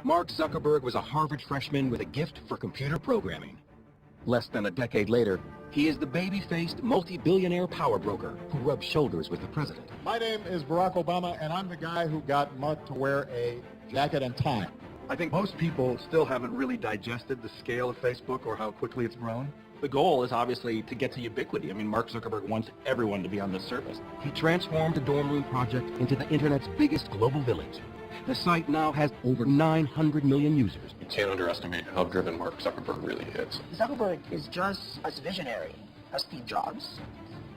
Mark Zuckerberg was a Harvard freshman with a gift for computer programming. Less than a decade later, he is the baby-faced, multi-billionaire power broker who rubs shoulders with the president. My name is Barack Obama, and I'm the guy who got Mark to wear a jacket and tie. I think most people still haven't really digested the scale of Facebook or how quickly it's grown. The goal is obviously to get to ubiquity. I mean, Mark Zuckerberg wants everyone to be on this service. He transformed the dorm room project into the internet's biggest global village. The site now has over 900 million users. You can't underestimate how driven Mark Zuckerberg really is. Zuckerberg is just as visionary as Steve Jobs.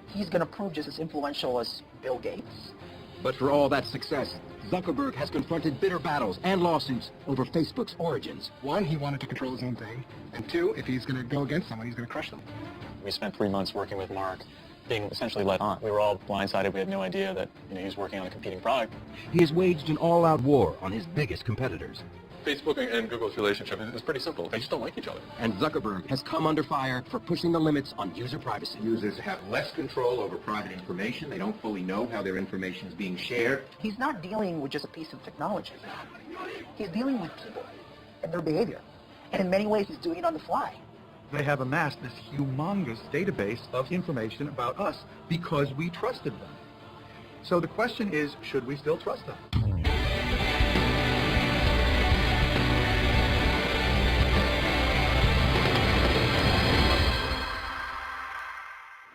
He's going to prove just as influential as Bill Gates. But for all that success, Zuckerberg has confronted bitter battles and lawsuits over Facebook's origins. One, he wanted to control his own thing. And two, if he's going to go against someone, he's going to crush them. We spent 3 months working with Mark, being essentially led on. We were all blindsided. We had no idea that he was working on a competing product. He has waged an all-out war on his biggest competitors. Facebook and Google's relationship is pretty simple. They just don't like each other. And Zuckerberg has come under fire for pushing the limits on user privacy. Users have less control over private information. They don't fully know how their information is being shared. He's not dealing with just a piece of technology. He's dealing with people and their behavior. And in many ways, he's doing it on the fly. They have amassed this humongous database of information about us because we trusted them. So the question is, should we still trust them?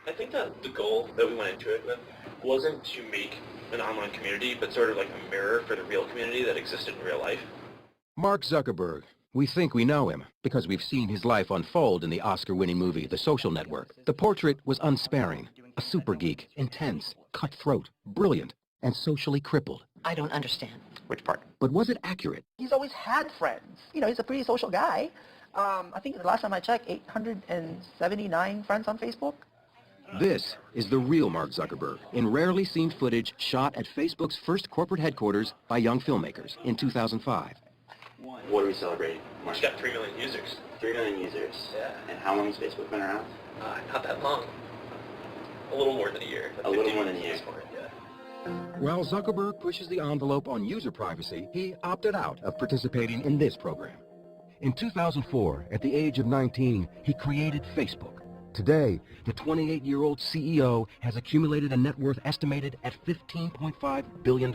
I think that the goal that we went into it with wasn't to make an online community, but sort of like a mirror for the real community that existed in real life. Mark Zuckerberg. We think we know him because we've seen his life unfold in the Oscar-winning movie, The Social Network. The portrait was unsparing, a super geek, intense, cutthroat, brilliant, and socially crippled. I don't understand. Which part? But was it accurate? He's always had friends. He's a pretty social guy. I think the last time I checked, 879 friends on Facebook. This is the real Mark Zuckerberg in rarely seen footage shot at Facebook's first corporate headquarters by young filmmakers in 2005. What are we celebrating? It's got 3 million users. 3 million users. Yeah. And how long has Facebook been around? Not that long. A little more than a year. A little more than a year. Yeah. While Zuckerberg pushes the envelope on user privacy, he opted out of participating in this program. In 2004, at the age of 19, he created Facebook. Today, the 28-year-old CEO has accumulated a net worth estimated at $15.5 billion.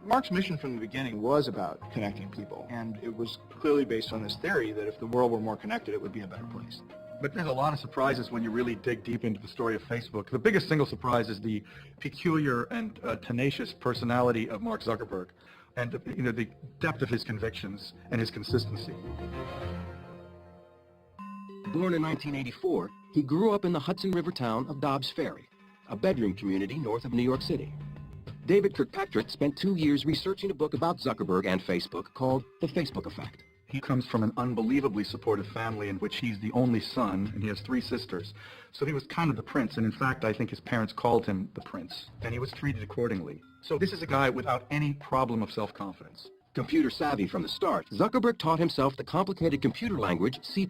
Mark's mission from the beginning was about connecting people, and it was clearly based on this theory that if the world were more connected, it would be a better place. But there's a lot of surprises when you really dig deep into the story of Facebook. The biggest single surprise is the peculiar and tenacious personality of Mark Zuckerberg, and the depth of his convictions and his consistency. Born in 1984, he grew up in the Hudson River town of Dobbs Ferry, a bedroom community north of New York City. David Kirkpatrick spent 2 years researching a book about Zuckerberg and Facebook called The Facebook Effect. He comes from an unbelievably supportive family in which he's the only son, and he has 3 sisters. So he was kind of the prince, and in fact, I think his parents called him the prince, and he was treated accordingly. So this is a guy without any problem of self-confidence. Computer savvy from the start, Zuckerberg taught himself the complicated computer language C++,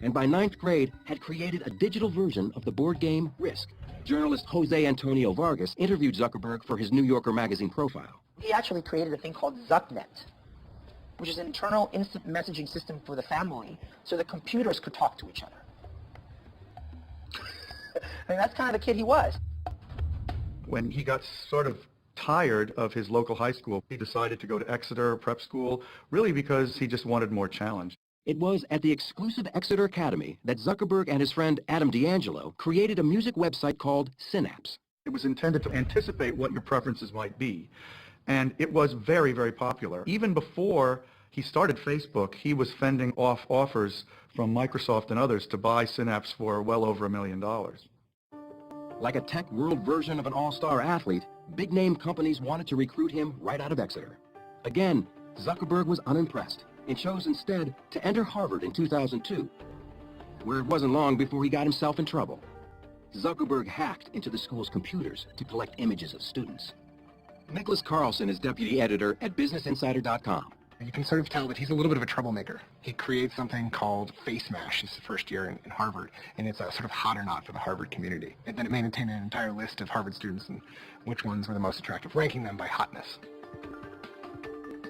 and by 9th grade had created a digital version of the board game Risk. Journalist Jose Antonio Vargas interviewed Zuckerberg for his New Yorker magazine profile. He actually created a thing called Zucknet, which is an internal instant messaging system for the family so the computers could talk to each other. I mean, that's kind of the kid he was. When he got sort of tired of his local high school, he decided to go to Exeter prep school, really because he just wanted more challenge. It was at the exclusive Exeter Academy that Zuckerberg and his friend Adam D'Angelo created a music website called Synapse. It was intended to anticipate what your preferences might be, and it was very, very popular. Even before he started Facebook, he was fending off offers from Microsoft and others to buy Synapse for well over $1 million. Like a tech world version of an all-star athlete, big-name companies wanted to recruit him right out of Exeter. Again, Zuckerberg was unimpressed and chose instead to enter Harvard in 2002, where it wasn't long before he got himself in trouble. Zuckerberg hacked into the school's computers to collect images of students. Nicholas Carlson is deputy editor at BusinessInsider.com. You can sort of tell that he's a little bit of a troublemaker. He creates something called FaceMash. It's the first year in Harvard, and it's a sort of hot or not for the Harvard community. And then it maintained an entire list of Harvard students and which ones were the most attractive, ranking them by hotness.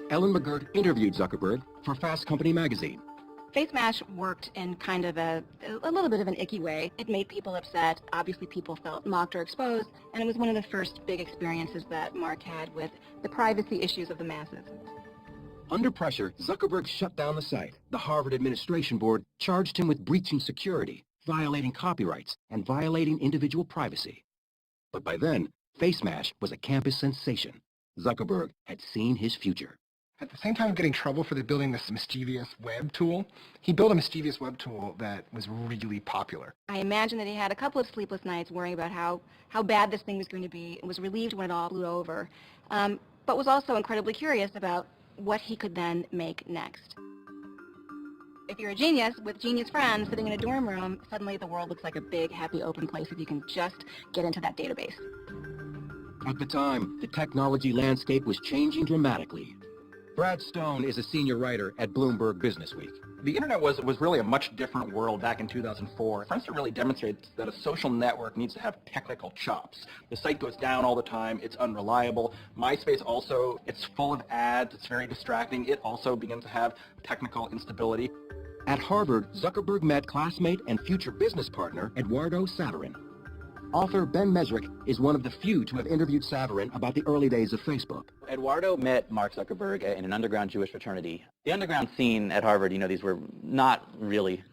Ellen McGirt interviewed Zuckerberg for Fast Company magazine. FaceMash worked in kind of a little bit of an icky way. It made people upset. Obviously, people felt mocked or exposed, and it was one of the first big experiences that Mark had with the privacy issues of the masses. Under pressure, Zuckerberg shut down the site. The Harvard Administration Board charged him with breaching security, violating copyrights, and violating individual privacy. But by then, FaceMash was a campus sensation. Zuckerberg had seen his future. At the same time of getting in trouble for building this mischievous web tool, he built a mischievous web tool that was really popular. I imagine that he had a couple of sleepless nights worrying about how bad this thing was going to be, and was relieved when it all blew over, but was also incredibly curious about what he could then make next. If you're a genius with genius friends sitting in a dorm room, suddenly the world looks like a big, happy, open place if you can just get into that database. At the time, the technology landscape was changing dramatically. Brad Stone is a senior writer at Bloomberg Businessweek. The internet was really a much different world back in 2004. Friendster really demonstrates that a social network needs to have technical chops. The site goes down all the time. It's unreliable. MySpace also, it's full of ads. It's very distracting. It also begins to have technical instability. At Harvard, Zuckerberg met classmate and future business partner Eduardo Saverin. Author Ben Mesrick is one of the few to have interviewed Saverin about the early days of Facebook. Eduardo met Mark Zuckerberg in an underground Jewish fraternity. The underground scene at Harvard, these were not really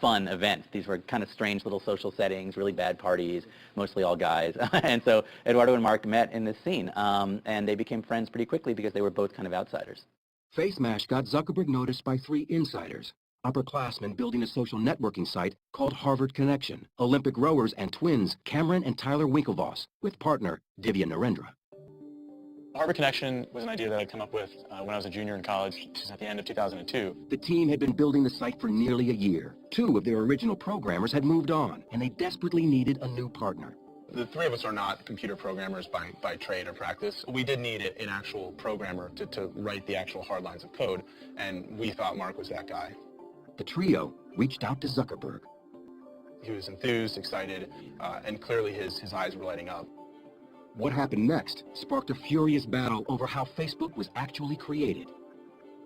fun events. These were kind of strange little social settings, really bad parties, mostly all guys. And so Eduardo and Mark met in this scene, and they became friends pretty quickly because they were both kind of outsiders. FaceMash got Zuckerberg noticed by 3 insiders. Upperclassmen building a social networking site called Harvard Connection, Olympic rowers and twins Cameron and Tyler Winklevoss, with partner Divya Narendra. Harvard Connection was an idea that I'd come up with when I was a junior in college, just at the end of 2002. The team had been building the site for nearly a year. 2 of their original programmers had moved on, and they desperately needed a new partner. The 3 of us are not computer programmers by trade or practice. We did need an actual programmer to write the actual hard lines of code, and we thought Mark was that guy. The trio reached out to Zuckerberg. He was enthused, excited, and clearly his eyes were lighting up. What happened next sparked a furious battle over how Facebook was actually created.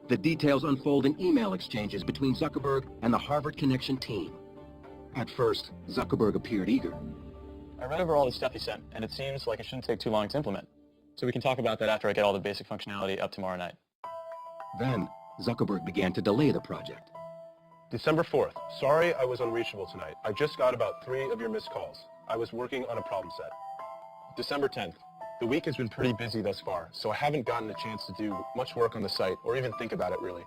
The details unfold in email exchanges between Zuckerberg and the Harvard Connection team. At first, Zuckerberg appeared eager. I read over all the stuff he sent, and it seems like it shouldn't take too long to implement. So we can talk about that after I get all the basic functionality up tomorrow night. Then, Zuckerberg began to delay the project. December 4th. Sorry I was unreachable tonight. I just got about 3 of your missed calls. I was working on a problem set. December 10th. The week has been pretty busy thus far, so I haven't gotten a chance to do much work on the site or even think about it really.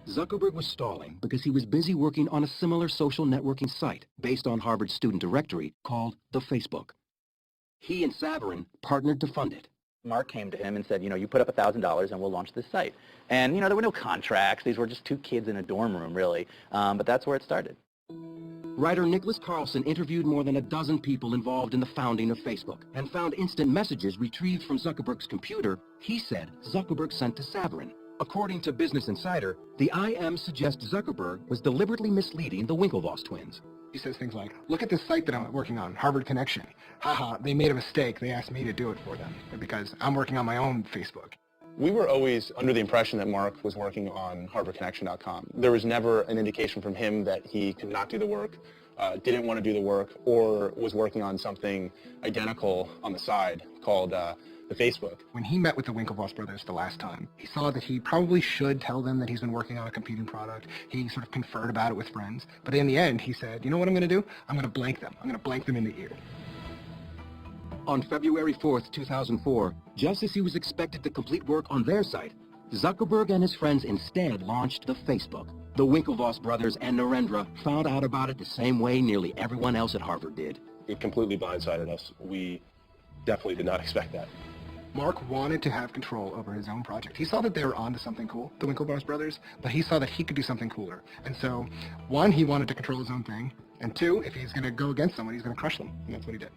Zuckerberg was stalling because he was busy working on a similar social networking site based on Harvard's student directory called the Facebook. He and Saverin partnered to fund it. Mark came to him and said, you put up $1,000 and we'll launch this site. And, there were no contracts. These were just 2 kids in a dorm room, really. But that's where it started. Writer Nicholas Carlson interviewed more than a dozen people involved in the founding of Facebook and found instant messages retrieved from Zuckerberg's computer he said Zuckerberg sent to Saverin. According to Business Insider, the IM suggests Zuckerberg was deliberately misleading the Winklevoss twins. He says things like, look at this site that I'm working on, Harvard Connection. Haha, they made a mistake. They asked me to do it for them because I'm working on my own Facebook. We were always under the impression that Mark was working on HarvardConnection.com. There was never an indication from him that he could not do the work, didn't want to do the work, or was working on something identical on the side called the Facebook. When he met with the Winklevoss brothers the last time, he saw that he probably should tell them that he's been working on a competing product. He sort of conferred about it with friends. But in the end, he said, you know what I'm going to do? I'm going to blank them. I'm going to blank them in the ear. On February 4th, 2004, just as he was expected to complete work on their site, Zuckerberg and his friends instead launched the Facebook. The Winklevoss brothers and Narendra found out about it the same way nearly everyone else at Harvard did. It completely blindsided us. We definitely did not expect that. Mark wanted to have control over his own project. He saw that they were onto something cool, the Winklevoss brothers, but he saw that he could do something cooler. And so, 1, he wanted to control his own thing, and 2, if he's going to go against someone, he's going to crush them. And that's what he did.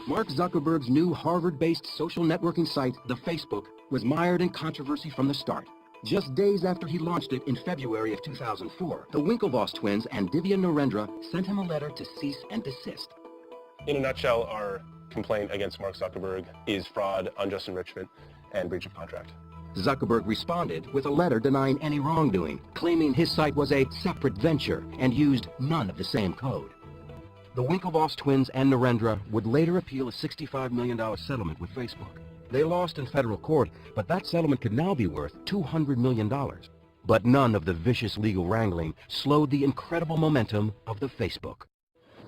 Mark Zuckerberg's new Harvard-based social networking site, the Facebook, was mired in controversy from the start. Just days after he launched it in February of 2004, the Winklevoss twins and Divya Narendra sent him a letter to cease and desist. In a nutshell, our complaint against Mark Zuckerberg is fraud, unjust enrichment, and breach of contract. Zuckerberg responded with a letter denying any wrongdoing, claiming his site was a separate venture and used none of the same code. The Winklevoss twins and Narendra would later appeal a $65 million settlement with Facebook. They lost in federal court, but that settlement could now be worth $200 million. But none of the vicious legal wrangling slowed the incredible momentum of the Facebook.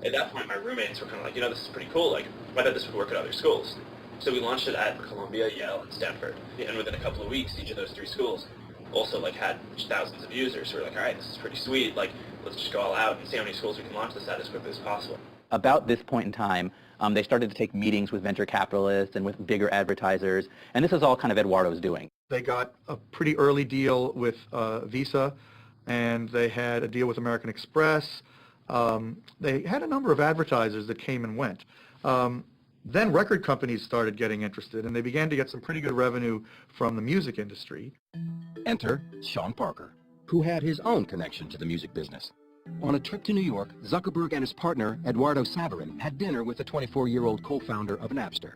At that point, my roommates were kind of like, this is pretty cool. Like, I bet this would work at other schools. So we launched it at Columbia, Yale, and Stanford. And within a couple of weeks, each of those 3 schools also had thousands of users. So we're like, all right, this is pretty sweet. Like, let's just go all out and see how many schools we can launch this at as quickly as possible. About this point in time, they started to take meetings with venture capitalists and with bigger advertisers, and this is all kind of Eduardo's doing. They got a pretty early deal with Visa, and they had a deal with American Express. They had a number of advertisers that came and went. Then record companies started getting interested, and they began to get some pretty good revenue from the music industry. Enter Sean Parker, who had his own connection to the music business. On a trip to New York, Zuckerberg and his partner, Eduardo Saverin, had dinner with the 24-year-old co-founder of Napster.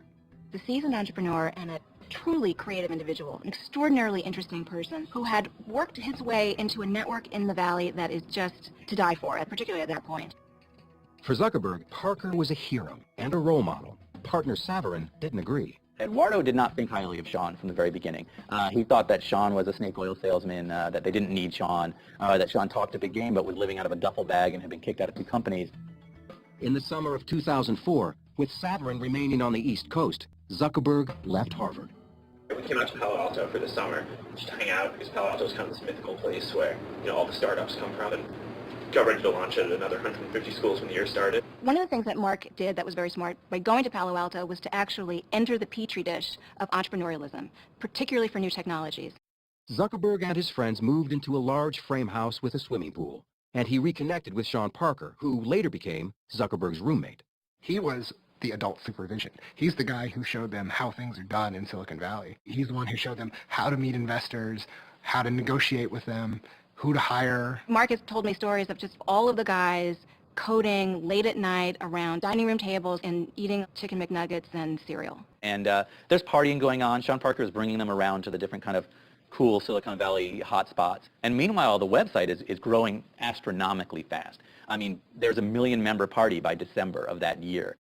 The seasoned entrepreneur and a truly creative individual, an extraordinarily interesting person who had worked his way into a network in the Valley that is just to die for, particularly at that point. For Zuckerberg, Parker was a hero and a role model. Partner Saverin didn't agree. Eduardo did not think highly of Sean from the very beginning. He thought that Sean was a snake oil salesman, that they didn't need Sean, that Sean talked a big game but was living out of a duffel bag and had been kicked out of 2 companies. In the summer of 2004, with Saverin remaining on the East Coast, Zuckerberg left Harvard. We came out to Palo Alto for the summer just to hang out because Palo Alto is kind of this mythical place where all the startups come from, and got ready to launch at another 150 schools when the year started. One of the things that Mark did that was very smart by going to Palo Alto was to actually enter the petri dish of entrepreneurialism, particularly for new technologies. Zuckerberg and his friends moved into a large frame house with a swimming pool, and he reconnected with Sean Parker, who later became Zuckerberg's roommate. He was the adult supervision. He's the guy who showed them how things are done in Silicon Valley. He's the one who showed them how to meet investors, how to negotiate with them, who to hire. Mark has told me stories of just all of the guys coding late at night around dining room tables and eating chicken McNuggets and cereal. And there's partying going on. Sean Parker is bringing them around to the different kind of cool Silicon Valley hotspots. And meanwhile, the website is growing astronomically fast. I mean, there's a 1 million member party by December of that year.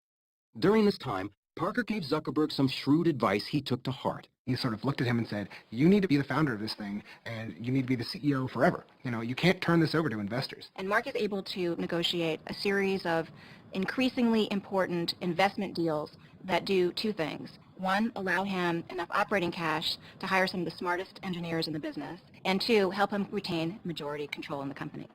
During this time, Parker gave Zuckerberg some shrewd advice he took to heart. He sort of looked at him and said, you need to be the founder of this thing, and you need to be the CEO forever. You can't turn this over to investors. And Mark is able to negotiate a series of increasingly important investment deals that do 2 things. 1, allow him enough operating cash to hire some of the smartest engineers in the business, and 2, help him retain majority control in the company.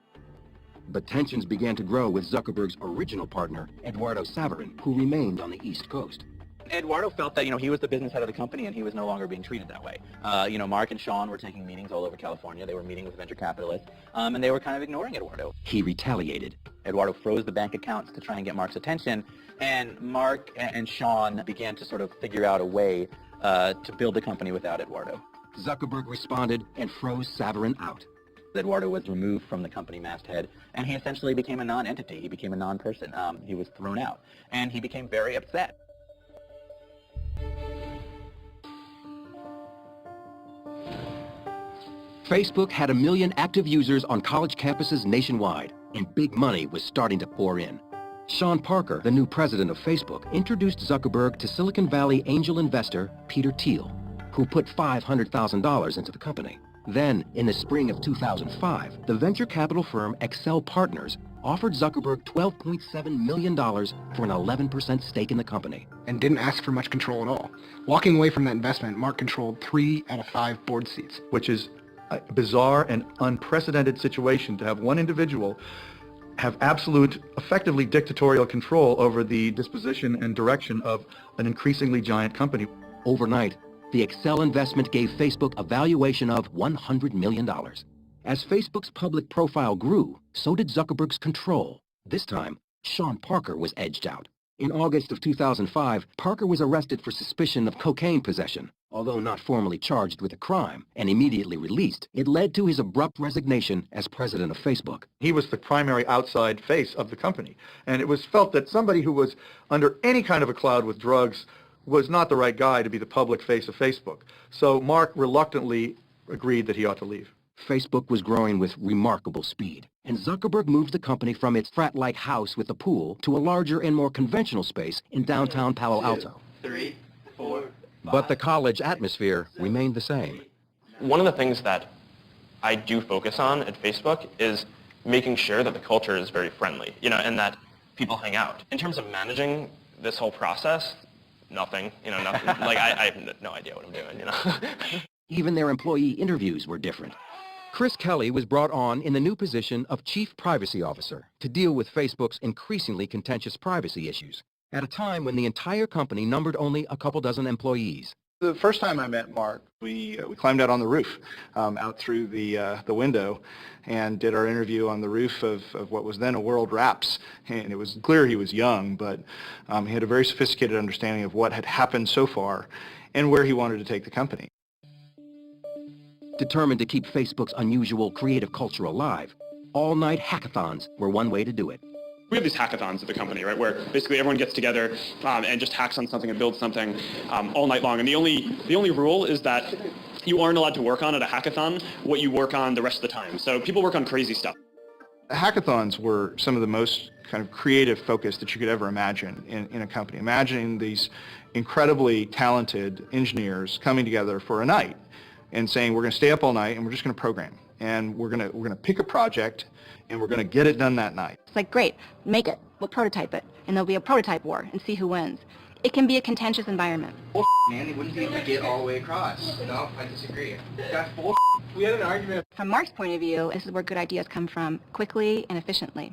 But tensions began to grow with Zuckerberg's original partner, Eduardo Saverin, who remained on the East Coast. Eduardo felt that, he was the business head of the company and he was no longer being treated that way. Mark and Sean were taking meetings all over California. They were meeting with venture capitalists, and they were kind of ignoring Eduardo. He retaliated. Eduardo froze the bank accounts to try and get Mark's attention, and Mark and Sean began to sort of figure out a way to build the company without Eduardo. Zuckerberg responded and froze Saverin out. Eduardo was removed from the company masthead, and he essentially became a non-entity. He became a non-person. He was thrown out, and he became very upset. Facebook had 1 million active users on college campuses nationwide, and big money was starting to pour in. Sean Parker, the new president of Facebook, introduced Zuckerberg to Silicon Valley angel investor Peter Thiel, who put $500,000 into the company. Then, in the spring of 2005, the venture capital firm Excel Partners offered Zuckerberg $12.7 million for an 11% stake in the company. And didn't ask for much control at all. Walking away from that investment, Mark controlled 3 out of 5 board seats. Which is a bizarre and unprecedented situation to have one individual have absolute, effectively dictatorial control over the disposition and direction of an increasingly giant company. Overnight, the Excel investment gave Facebook a valuation of $100 million. As Facebook's public profile grew, so did Zuckerberg's control. This time, Sean Parker was edged out. In August of 2005, Parker was arrested for suspicion of cocaine possession. Although not formally charged with a crime and immediately released, it led to his abrupt resignation as president of Facebook. He was the primary outside face of the company, and it was felt that somebody who was under any kind of a cloud with drugs was not the right guy to be the public face of Facebook. So Mark reluctantly agreed that he ought to leave. Facebook was growing with remarkable speed, and Zuckerberg moved the company from its frat-like house with a pool to a larger and more conventional space in downtown Palo Alto. 3, 4, 5, But the college atmosphere remained the same. One of the things that I do focus on at Facebook is making sure that the culture is very friendly, and that people hang out. In terms of managing this whole process, nothing. Like I have no idea what I'm doing, Even their employee interviews were different. Chris Kelly was brought on in the new position of Chief Privacy Officer to deal with Facebook's increasingly contentious privacy issues, at a time when the entire company numbered only a couple dozen employees. The first time I met Mark, we climbed out on the roof, out through the window, and did our interview on the roof of what was then a World Wraps. And it was clear he was young, but he had a very sophisticated understanding of what had happened so far and where he wanted to take the company. Determined to keep Facebook's unusual creative culture alive, all-night hackathons were one way to do it. We have these hackathons at the company, right, where basically everyone gets together and just hacks on something and builds something all night long. And the only rule is that you aren't allowed to work on at a hackathon what you work on the rest of the time. So people work on crazy stuff. Hackathons were some of the most kind of creative focus that you could ever imagine in a company. Imagining these incredibly talented engineers coming together for a night and saying, we're going to stay up all night and we're just going to program. And we're going to pick a project and we're going to get it done that night. It's like, great, make it, we'll prototype it, and there'll be a prototype war and see who wins. It can be a contentious environment. Man, it wouldn't be able to get all the way across. No, I disagree. That's bull. We had an argument. From Mark's point of view, this is where good ideas come from, quickly and efficiently.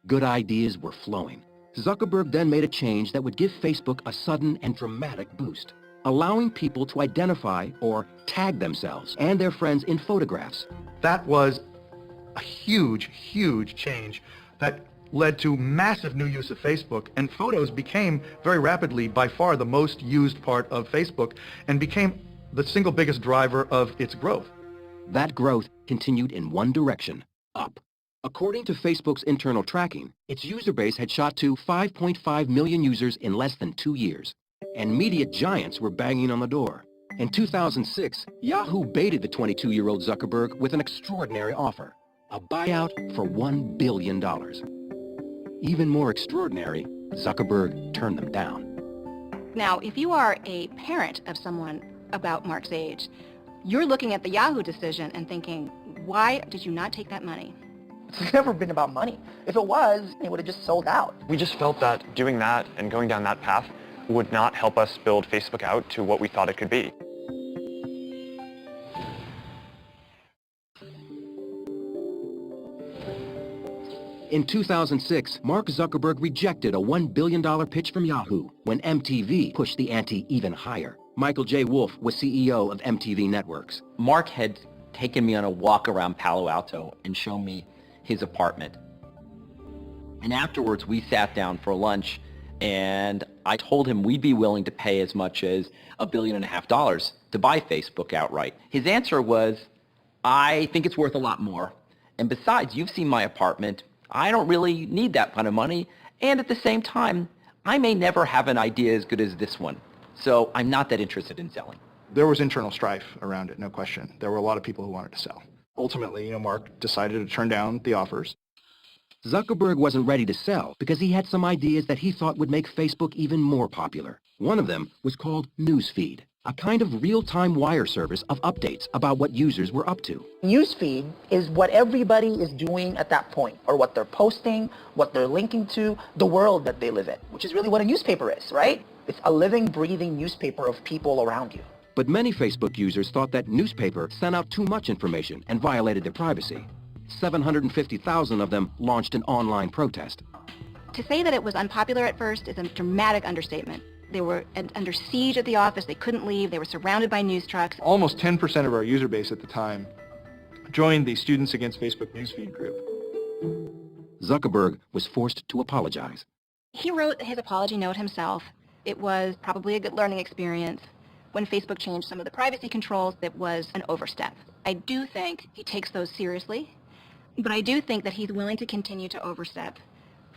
Good ideas were flowing. Zuckerberg then made a change that would give Facebook a sudden and dramatic boost, allowing people to identify or tag themselves and their friends in photographs. That was a huge, huge change that led to massive new use of Facebook, and photos became very rapidly by far the most used part of Facebook and became the single biggest driver of its growth. That growth continued in one direction, up. According to Facebook's internal tracking, its user base had shot to 5.5 million users in less than 2 years, and media giants were banging on the door. In 2006, Yahoo baited the 22-year-old Zuckerberg with an extraordinary offer, a buyout for $1 billion. Even more extraordinary, Zuckerberg turned them down. Now, if you are a parent of someone about Mark's age, you're looking at the Yahoo decision and thinking, why did you not take that money? It's never been about money. If it was, it would have just sold out. We just felt that doing that and going down that path would not help us build Facebook out to what we thought it could be. In 2006, Mark Zuckerberg rejected a $1 billion pitch from Yahoo when MTV pushed the ante even higher. Michael J. Wolf was CEO of MTV Networks. Mark had taken me on a walk around Palo Alto and shown me his apartment. And afterwards, we sat down for lunch, and I told him we'd be willing to pay as much as $1.5 billion to buy Facebook outright. His answer was, I think it's worth a lot more. And besides, you've seen my apartment. I don't really need that kind of money. And at the same time, I may never have an idea as good as this one. So I'm not that interested in selling. There was internal strife around it, no question. There were a lot of people who wanted to sell. Ultimately, Mark decided to turn down the offers. Zuckerberg wasn't ready to sell because he had some ideas that he thought would make Facebook even more popular. One of them was called Newsfeed, a kind of real-time wire service of updates about what users were up to. Newsfeed is what everybody is doing at that point, or what they're posting, what they're linking to, the world that they live in, which is really what a newspaper is, right? It's a living, breathing newspaper of people around you. But many Facebook users thought that newspaper sent out too much information and violated their privacy. 750,000 of them launched an online protest. To say that it was unpopular at first is a dramatic understatement. They were under siege at the office. They couldn't leave. They were surrounded by news trucks. Almost 10% of our user base at the time joined the Students Against Facebook Newsfeed group. Zuckerberg was forced to apologize. He wrote his apology note himself. It was probably a good learning experience. When Facebook changed some of the privacy controls, it was an overstep. I do think he takes those seriously, but I do think that he's willing to continue to overstep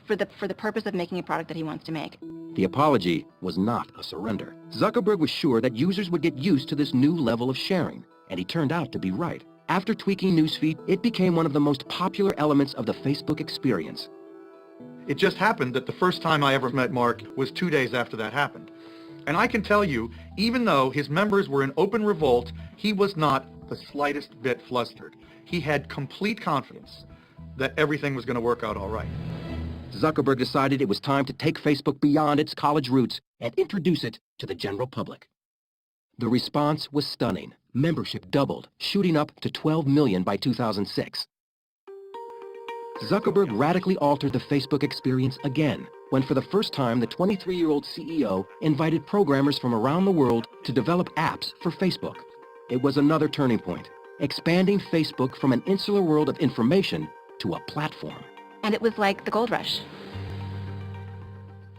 for the purpose of making a product that he wants to make. The apology was not a surrender. Zuckerberg was sure that users would get used to this new level of sharing, and he turned out to be right. After tweaking Newsfeed, it became one of the most popular elements of the Facebook experience. It just happened that the first time I ever met Mark was 2 days after that happened. And I can tell you, even though his members were in open revolt, he was not the slightest bit flustered. He had complete confidence that everything was going to work out all right. Zuckerberg decided it was time to take Facebook beyond its college roots and introduce it to the general public. The response was stunning. Membership doubled, shooting up to 12 million by 2006. Zuckerberg radically altered the Facebook experience again, when for the first time the 23-year-old CEO invited programmers from around the world to develop apps for Facebook. It was another turning point, expanding Facebook from an insular world of information to a platform. And it was like the gold rush.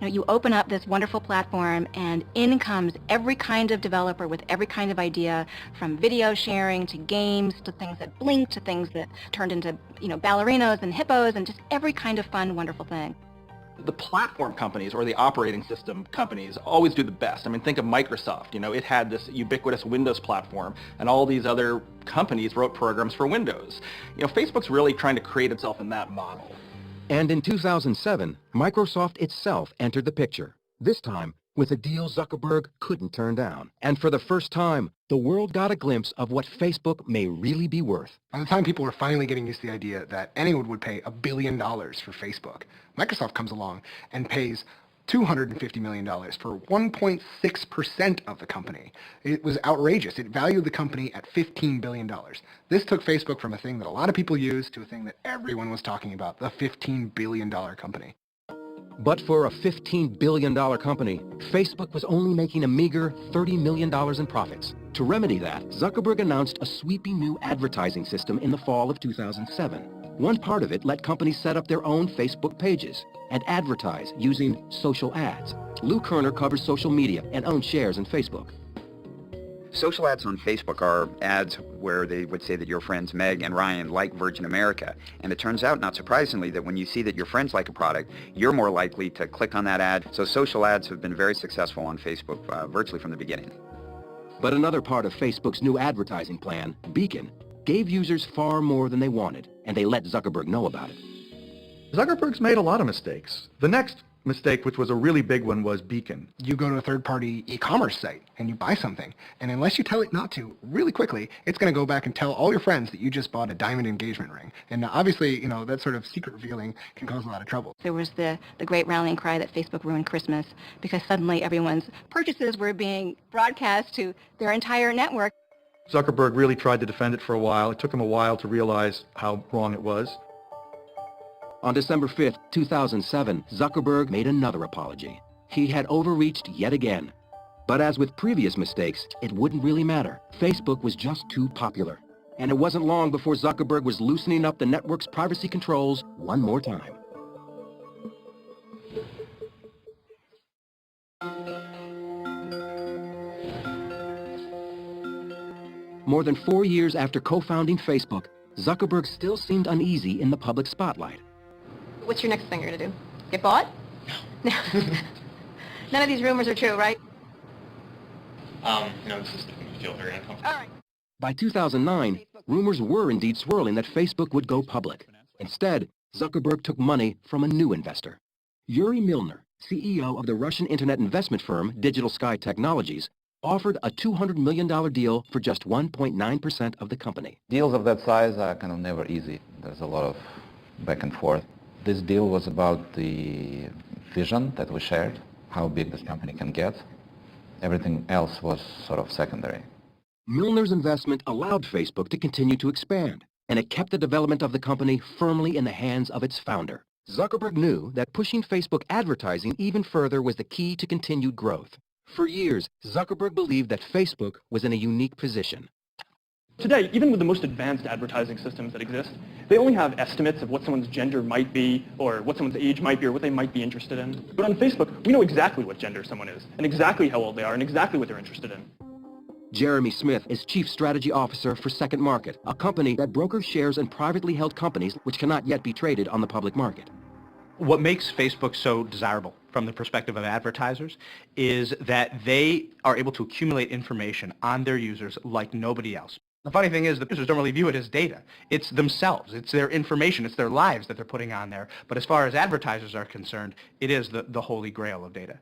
You open up this wonderful platform and in comes every kind of developer with every kind of idea, from video sharing to games to things that blinked to things that turned into, ballerinos and hippos and just every kind of fun, wonderful thing. The platform companies or the operating system companies always do the best. I mean, think of Microsoft. It had this ubiquitous Windows platform, and all these other companies wrote programs for Windows. Facebook's really trying to create itself in that model. And in 2007, Microsoft itself entered the picture, this time with a deal Zuckerberg couldn't turn down. And for the first time, the world got a glimpse of what Facebook may really be worth. By the time people were finally getting used to the idea that anyone would pay $1 billion for Facebook, Microsoft comes along and pays $250 million for 1.6% of the company. It was outrageous. It valued the company at $15 billion. This took Facebook from a thing that a lot of people used to a thing that everyone was talking about, the $15 billion company. But for a $15 billion company, Facebook was only making a meager $30 million in profits. To remedy that, Zuckerberg announced a sweeping new advertising system in the fall of 2007. One part of it let companies set up their own Facebook pages and advertise using social ads. Lou Kerner covers social media and owns shares in Facebook. Social ads on Facebook are ads where they would say that your friends Meg and Ryan like Virgin America. And it turns out, not surprisingly, that when you see that your friends like a product, you're more likely to click on that ad. So social ads have been very successful on Facebook virtually from the beginning. But another part of Facebook's new advertising plan, Beacon, gave users far more than they wanted, and they let Zuckerberg know about it. Zuckerberg's made a lot of mistakes. The next mistake, which was a really big one, was Beacon. You go to a third-party e-commerce site and you buy something, and unless you tell it not to, really quickly, it's going to go back and tell all your friends that you just bought a diamond engagement ring. And obviously, that sort of secret revealing can cause a lot of trouble. There was the great rallying cry that Facebook ruined Christmas because suddenly everyone's purchases were being broadcast to their entire network. Zuckerberg really tried to defend it for a while. It took him a while to realize how wrong it was. On December 5th, 2007, Zuckerberg made another apology. He had overreached yet again. But as with previous mistakes, it wouldn't really matter. Facebook was just too popular. And it wasn't long before Zuckerberg was loosening up the network's privacy controls one more time. More than 4 years after co-founding Facebook, Zuckerberg still seemed uneasy in the public spotlight. What's your next thing you're going to do? Get bought? No. None of these rumors are true, right? No, this is making me feel very uncomfortable. All right. By 2009, rumors were indeed swirling that Facebook would go public. Instead, Zuckerberg took money from a new investor. Yuri Milner, CEO of the Russian internet investment firm Digital Sky Technologies, offered a $200 million deal for just 1.9% of the company. Deals of that size are kind of never easy. There's a lot of back and forth. This deal was about the vision that we shared, how big this company can get. Everything else was sort of secondary. Milner's investment allowed Facebook to continue to expand, and it kept the development of the company firmly in the hands of its founder. Zuckerberg knew that pushing Facebook advertising even further was the key to continued growth. For years, Zuckerberg believed that Facebook was in a unique position. Today, even with the most advanced advertising systems that exist, they only have estimates of what someone's gender might be, or what someone's age might be, or what they might be interested in. But on Facebook, we know exactly what gender someone is, and exactly how old they are, and exactly what they're interested in. Jeremy Smith is Chief Strategy Officer for Second Market, a company that brokers shares in privately held companies which cannot yet be traded on the public market. What makes Facebook so desirable from the perspective of advertisers is that they are able to accumulate information on their users like nobody else. The funny thing is the users don't really view it as data. It's themselves. It's their information. It's their lives that they're putting on there. But as far as advertisers are concerned, it is the holy grail of data.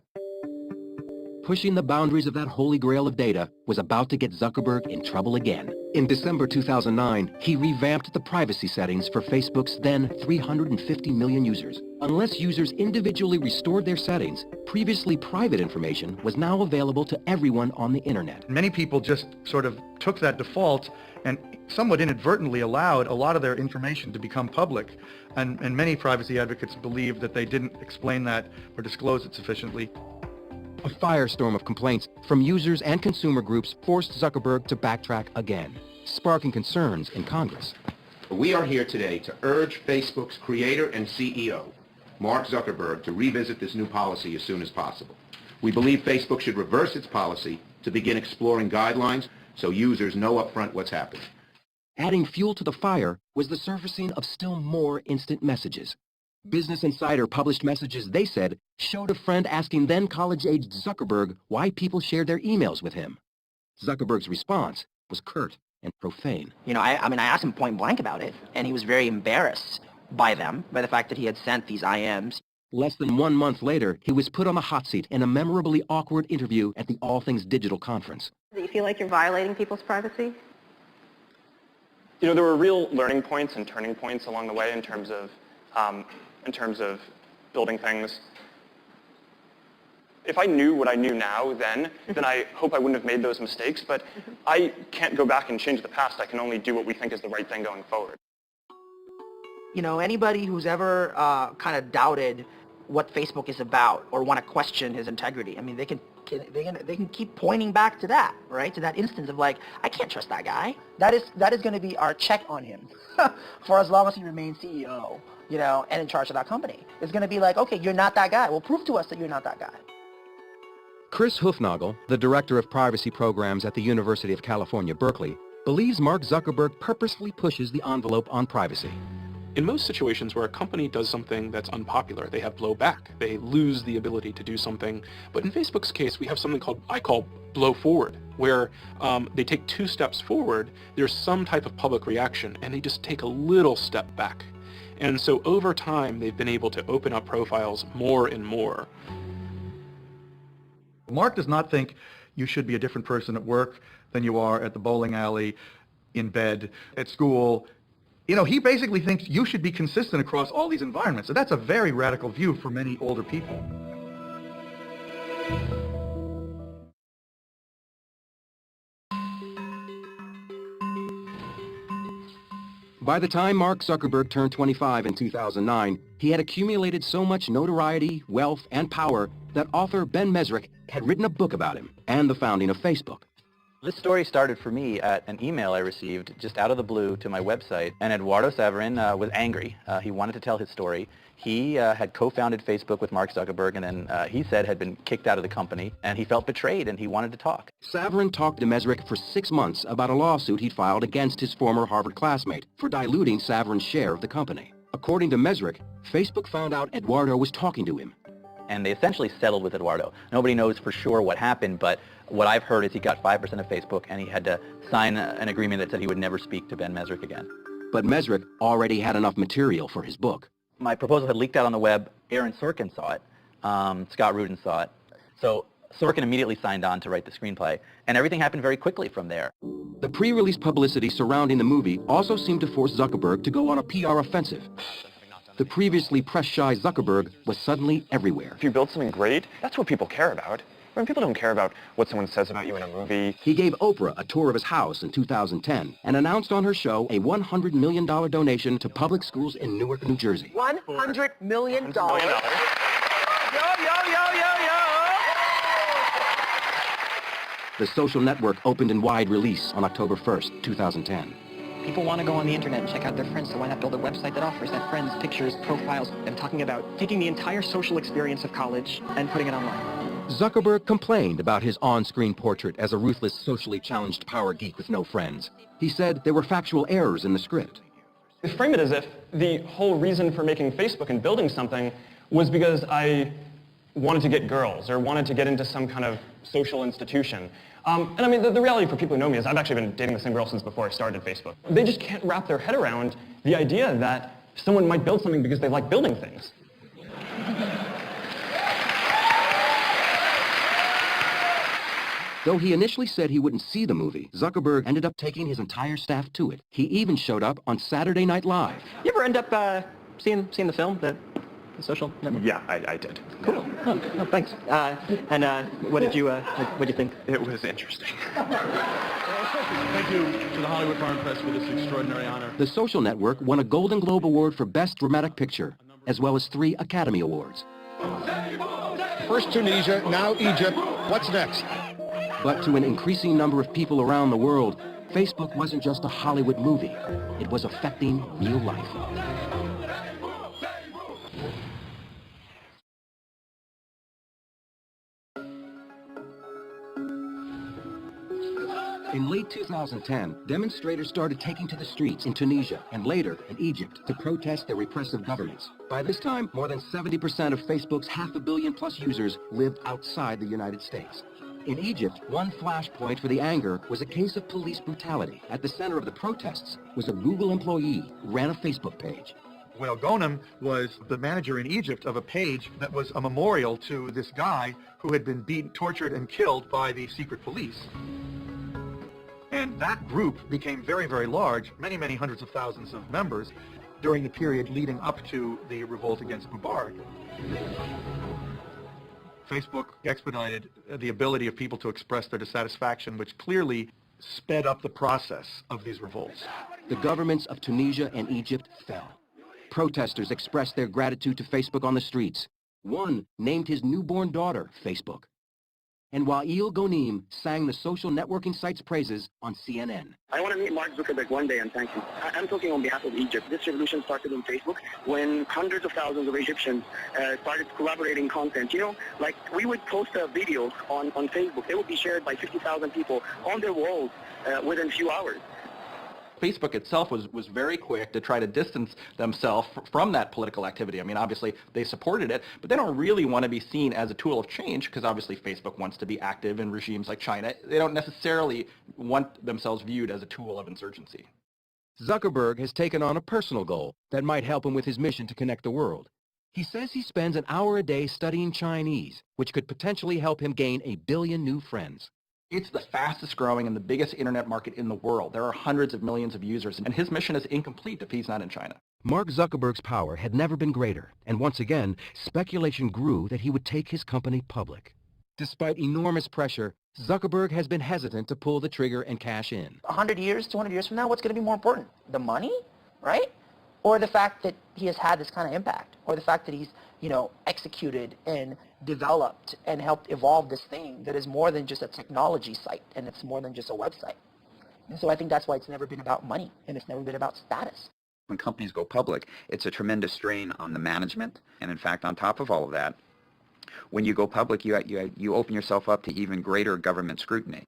Pushing the boundaries of that holy grail of data was about to get Zuckerberg in trouble again. In December 2009, he revamped the privacy settings for Facebook's then 350 million users. Unless users individually restored their settings, previously private information was now available to everyone on the internet. Many people just sort of took that default and somewhat inadvertently allowed a lot of their information to become public. And many privacy advocates believe that they didn't explain that or disclose it sufficiently. A firestorm of complaints from users and consumer groups forced Zuckerberg to backtrack again, sparking concerns in Congress. We are here today to urge Facebook's creator and CEO, Mark Zuckerberg, to revisit this new policy as soon as possible. We believe Facebook should reverse its policy to begin exploring guidelines so users know upfront what's happening. Adding fuel to the fire was the surfacing of still more instant messages. Business Insider published messages they said showed a friend asking then college-aged Zuckerberg why people shared their emails with him. Zuckerberg's response was curt and profane. You know, I asked him point blank about it, and he was very embarrassed by them, by the fact that he had sent these IMs. Less than 1 month later, he was put on the hot seat in a memorably awkward interview at the All Things Digital conference. Do you feel like you're violating people's privacy? You know, there were real learning points and turning points along the way in terms of building things. If I knew what I knew now then I hope I wouldn't have made those mistakes, but I can't go back and change the past. I can only do what we think is the right thing going forward. You know, anybody who's ever kind of doubted what Facebook is about or want to question his integrity, I mean, they can keep pointing back to that, right? To that instance of like, I can't trust that guy. That is going to be our check on him for as long as he remains CEO, you know, and in charge of that company. It's going to be like, okay, you're not that guy. Well, prove to us that you're not that guy. Chris Hufnagel, the director of privacy programs at the University of California, Berkeley, believes Mark Zuckerberg purposefully pushes the envelope on privacy. In most situations where a company does something that's unpopular, they have blowback. They lose the ability to do something. But in Facebook's case, we have something I call blow forward, where they take 2 steps forward, there's some type of public reaction, and they just take a little step back. And so over time, they've been able to open up profiles more and more. Mark does not think you should be a different person at work than you are at the bowling alley, in bed, at school. You know, he basically thinks you should be consistent across all these environments. So that's a very radical view for many older people. By the time Mark Zuckerberg turned 25 in 2009, he had accumulated so much notoriety, wealth, and power that author Ben Mesrick had written a book about him and the founding of Facebook. This story started for me at an email I received just out of the blue to my website, and Eduardo Saverin was angry. He wanted to tell his story. He had co-founded Facebook with Mark Zuckerberg, and then he said had been kicked out of the company, and he felt betrayed, and he wanted to talk. Saverin talked to Mesrick for 6 months about a lawsuit he'd filed against his former Harvard classmate for diluting Saverin's share of the company. According to Mesrick, Facebook found out Eduardo was talking to him. And they essentially settled with Eduardo. Nobody knows for sure what happened, but what I've heard is he got 5% of Facebook, and he had to sign an agreement that said he would never speak to Ben Mesrick again. But Mesrick already had enough material for his book. My proposal had leaked out on the web. Aaron Sorkin saw it. Scott Rudin saw it. So Sorkin immediately signed on to write the screenplay, and everything happened very quickly from there. The pre-release publicity surrounding the movie also seemed to force Zuckerberg to go on a PR offensive. The previously press-shy Zuckerberg was suddenly everywhere. If you build something great, that's what people care about. I mean, people don't care about what someone says about you in a movie. He gave Oprah a tour of his house in 2010 and announced on her show a $100 million donation to public schools in Newark, New Jersey. $100 million. Yo, yo, yo, yo, yo. 100 million. The social network opened in wide release on October 1st, 2010. People want to go on the internet and check out their friends, so why not build a website that offers that? Friends, pictures, profiles. I'm talking about taking the entire social experience of college and putting it online. Zuckerberg complained about his on-screen portrait as a ruthless, socially challenged power geek with no friends. He said there were factual errors in the script. They frame it as if the whole reason for making Facebook and building something was because I wanted to get girls or wanted to get into some kind of social institution. And I mean, the reality for people who know me is I've actually been dating the same girl since before I started Facebook. They just can't wrap their head around the idea that someone might build something because they like building things. Though he initially said he wouldn't see the movie, Zuckerberg ended up taking his entire staff to it. He even showed up on Saturday Night Live. You ever end up seeing the film, the social network? Yeah, I did. Cool. Oh, thanks. And what did you think? It was interesting. Thank you to the Hollywood Foreign Press for this extraordinary honor. The Social Network won a Golden Globe Award for Best Dramatic Picture, as well as 3 Academy Awards. First Tunisia, now Egypt. What's next? But to an increasing number of people around the world, Facebook wasn't just a Hollywood movie. It was affecting real life. In late 2010, demonstrators started taking to the streets in Tunisia and later in Egypt to protest their repressive governments. By this time, more than 70% of Facebook's 500 million plus users lived outside the United States. In Egypt, one flashpoint for the anger was a case of police brutality. At the center of the protests was a Google employee who ran a Facebook page. Well, Ghonim was the manager in Egypt of a page that was a memorial to this guy who had been beaten, tortured, and killed by the secret police. And that group became very, very large, many, many hundreds of thousands of members during the period leading up to the revolt against Mubarak. Facebook expedited the ability of people to express their dissatisfaction, which clearly sped up the process of these revolts. The governments of Tunisia and Egypt fell. Protesters expressed their gratitude to Facebook on the streets. One named his newborn daughter Facebook. And Wael Ghonim sang the social networking site's praises on CNN. I want to meet Mark Zuckerberg one day and thank him. I'm talking on behalf of Egypt. This revolution started on Facebook when hundreds of thousands of Egyptians started collaborating content. You know, like we would post a video on Facebook. They would be shared by 50,000 people on their walls within a few hours. Facebook itself was very quick to try to distance themselves from that political activity. I mean, obviously, they supported it, but they don't really want to be seen as a tool of change because obviously Facebook wants to be active in regimes like China. They don't necessarily want themselves viewed as a tool of insurgency. Zuckerberg has taken on a personal goal that might help him with his mission to connect the world. He says he spends an hour a day studying Chinese, which could potentially help him gain 1 billion new friends. It's the fastest growing and the biggest internet market in the world. There are hundreds of millions of users, and his mission is incomplete if he's not in China. Mark Zuckerberg's power had never been greater, and once again, speculation grew that he would take his company public. Despite enormous pressure, Zuckerberg has been hesitant to pull the trigger and cash in. 100 years, 200 years from now, what's going to be more important? The money, right? Or the fact that he has had this kind of impact? Or the fact that he's, executed and developed and helped evolve this thing that is more than just a technology site and it's more than just a website. And so I think that's why it's never been about money and it's never been about status. When companies go public, it's a tremendous strain on the management. And in fact, on top of all of that, when you go public, you open yourself up to even greater government scrutiny.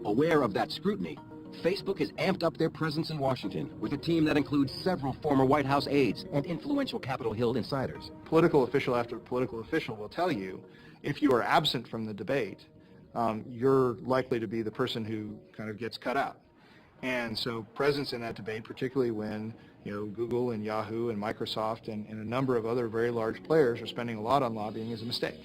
Aware of that scrutiny, Facebook has amped up their presence in Washington with a team that includes several former White House aides and influential Capitol Hill insiders. Political official after political official will tell you, if you are absent from the debate, you're likely to be the person who kind of gets cut out. And so presence in that debate, particularly when Google and Yahoo and Microsoft and a number of other very large players are spending a lot on lobbying, is a mistake.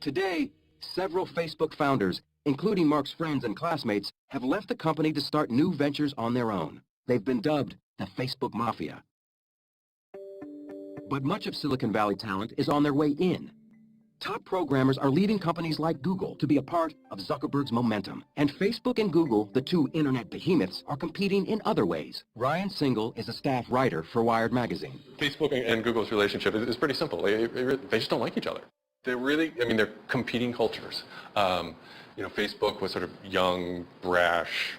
Today, several Facebook founders, including Mark's friends and classmates, have left the company to start new ventures on their own. They've been dubbed the Facebook Mafia. But much of Silicon Valley talent is on their way in. Top programmers are leaving companies like Google to be a part of Zuckerberg's momentum. And Facebook and Google, the two internet behemoths, are competing in other ways. Ryan Singal is a staff writer for Wired magazine. Facebook and Google's relationship is pretty simple. They just don't like each other. They're really, I mean, they're competing cultures. Facebook was sort of young, brash,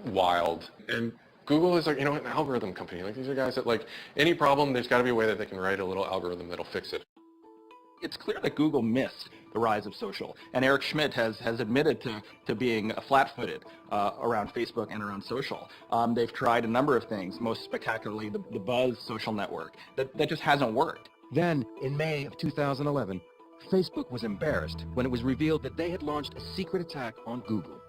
wild, and Google is like, an algorithm company. Like, these are guys that, like, any problem, there's got to be a way that they can write a little algorithm that'll fix it. It's clear that Google missed the rise of social, and Eric Schmidt has admitted to being flat-footed around Facebook and around social. They've tried a number of things, most spectacularly the Buzz social network. That just hasn't worked. Then, in May of 2011, Facebook was embarrassed when it was revealed that they had launched a secret attack on Google.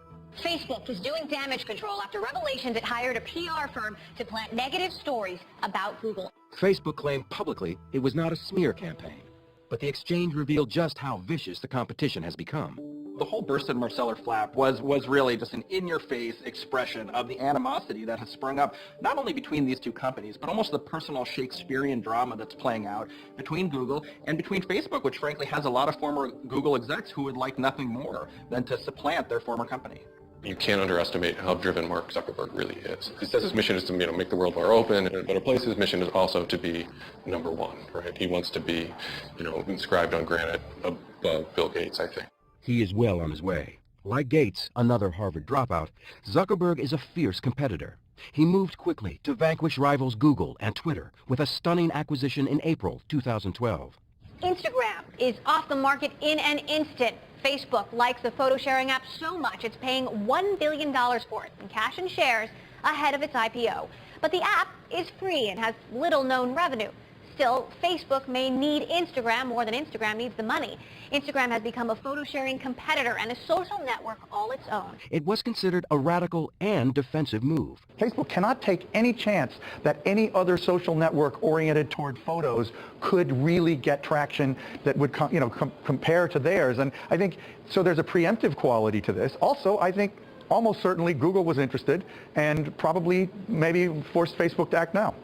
Facebook is doing damage control after revelations it hired a PR firm to plant negative stories about Google. Facebook claimed publicly it was not a smear campaign, but the exchange revealed just how vicious the competition has become. The whole Burson Marsteller flap was really just an in-your-face expression of the animosity that has sprung up not only between these two companies, but almost the personal Shakespearean drama that's playing out between Google and between Facebook, which frankly has a lot of former Google execs who would like nothing more than to supplant their former company. You can't underestimate how driven Mark Zuckerberg really is. He says his mission is to make the world more open and a better place. His mission is also to be number one, right? He wants to be, inscribed on granite above Bill Gates, I think. He is well on his way. Like Gates, another Harvard dropout, Zuckerberg is a fierce competitor. He moved quickly to vanquish rivals Google and Twitter with a stunning acquisition in April 2012. Instagram is off the market in an instant. Facebook likes the photo sharing app so much it's paying $1 billion for it in cash and shares ahead of its IPO. But the app is free and has little known revenue. Still, Facebook may need Instagram more than Instagram needs the money. Instagram has become a photo-sharing competitor and a social network all its own. It was considered a radical and defensive move. Facebook cannot take any chance that any other social network oriented toward photos could really get traction that would compare to theirs. And I think, so there's a preemptive quality to this. Also, I think almost certainly Google was interested and probably maybe forced Facebook to act now.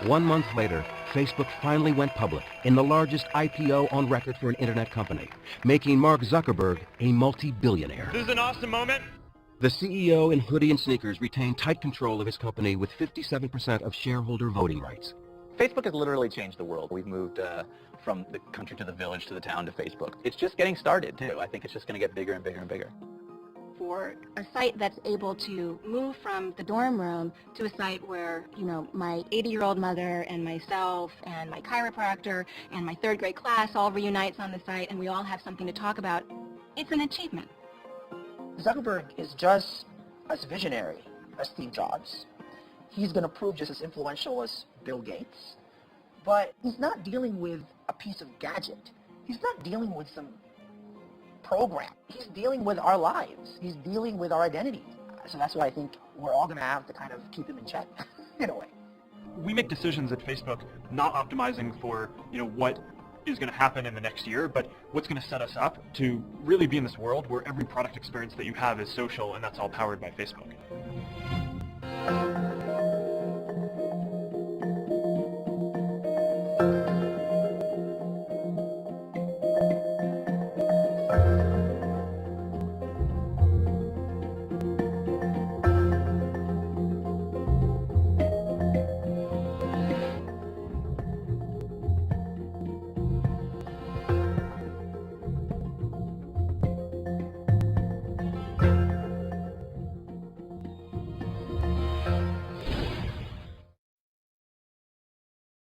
1 month later, Facebook finally went public in the largest IPO on record for an internet company, making Mark Zuckerberg a multi-billionaire. This is an awesome moment. The CEO in hoodie and sneakers retained tight control of his company with 57% of shareholder voting rights. Facebook has literally changed the world. We've moved from the country to the village to the town to Facebook. It's just getting started, too. I think it's just going to get bigger and bigger and bigger. For a site that's able to move from the dorm room to a site where, my 80-year-old mother and myself and my chiropractor and my third grade class all reunites on the site and we all have something to talk about, it's an achievement. Zuckerberg is just as visionary as Steve Jobs. He's going to prove just as influential as Bill Gates, but he's not dealing with a piece of gadget. He's not dealing with some program. He's dealing with our lives. He's dealing with our identities. So that's why I think we're all going to have to kind of keep him in check, in a way. We make decisions at Facebook not optimizing for, what is going to happen in the next year, but what's going to set us up to really be in this world where every product experience that you have is social, and that's all powered by Facebook.